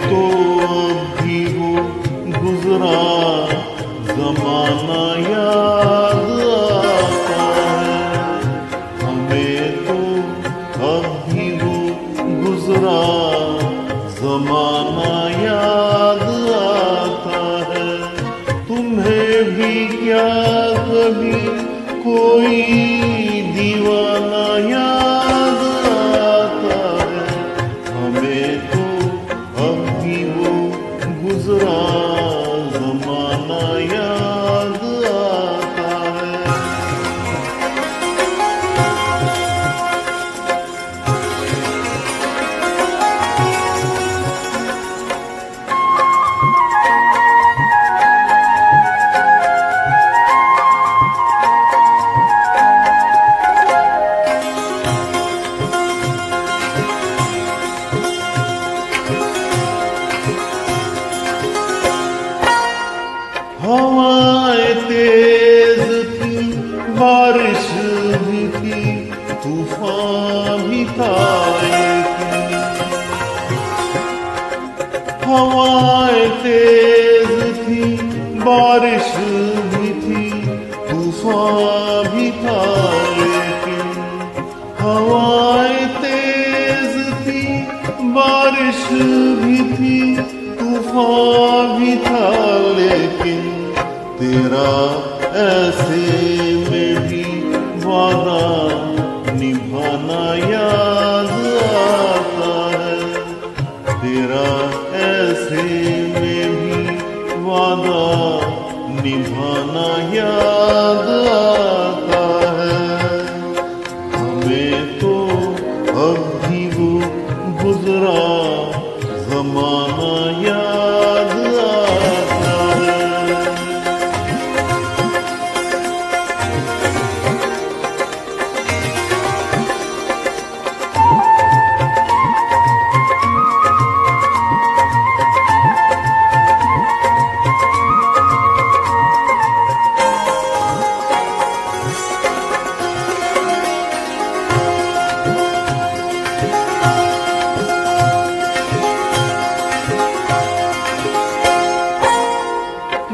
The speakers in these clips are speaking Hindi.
तो अभी वो गुजरा जमाना याद आता है, हमें तो अभी वो गुजरा जमाना याद आता है। तुम्हें भी क्या कभी कोई दीवाना याद आता है, हमें तो अभी वो गुजरा जमाना याद आता है। हवाएं तेज थी, बारिश भी थी, तूफान भी था लेकिन। हवाएं तेज थी, बारिश भी थी, तूफान भी था लेकिन। हवाएं तेज थी, बारिश भी थी, तूफान भी था लेकिन। तेरा ऐसे में भी वादा निभाना याद आता है, तेरा ऐसे में भी वादा निभाना याद आता है। हमें तो अभी वो गुजरा जमाना याद आता है।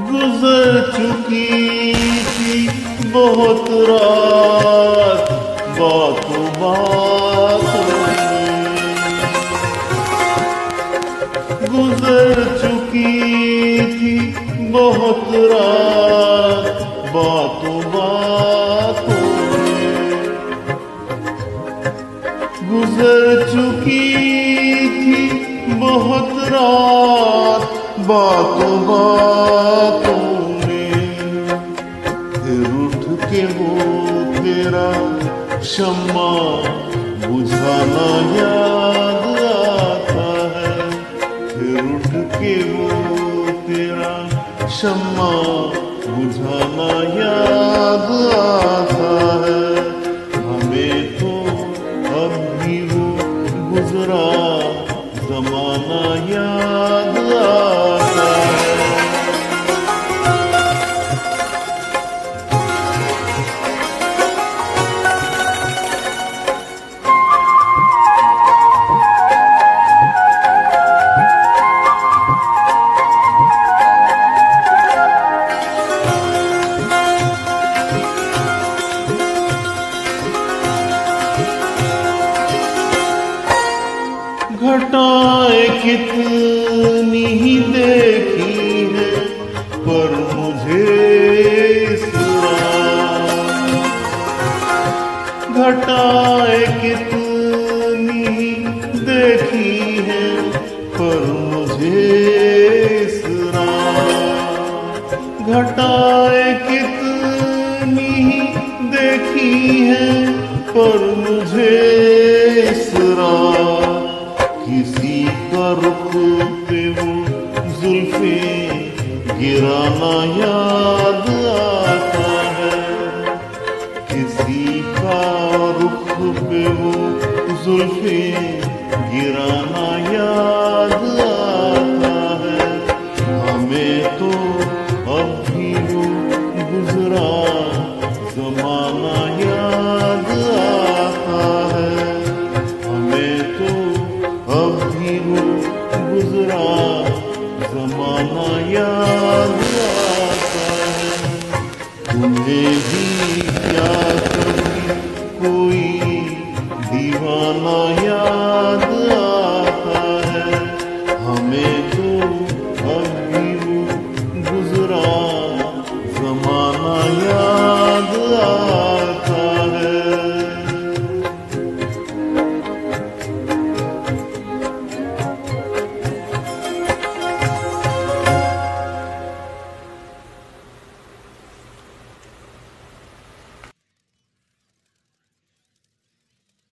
गुजर चुकी थी बहुत रात बातों बातों में, गुजर चुकी थी बहुत रात बातों बातों में, गुजर चुकी थी बहुत रात बातों बातों में। फिर उठ के वो तेरा शम्मा बुझाना याद आता है, फिर उठ के वो तेरा शम्मा बुझाना याद आता है। हमें तो अभी वो गुजरा जमाना याद आता है। घटाएं कितनी ही देखी है पर मुझे इस रात, घटाएं कितनी ही देखी है पर मुझे इस रात, घटाएं कितनी ही देखी है पर मुझे इस रात। किसी का रुख पे वो जुल्फे गिराना याद आता है, किसी का रुख पे वो जुल्फे गिराना याद आता है। हमें तो अभी वो गुजरा जमाना याद आता है, हमें तो अभी वो गुजरा दीवाना यार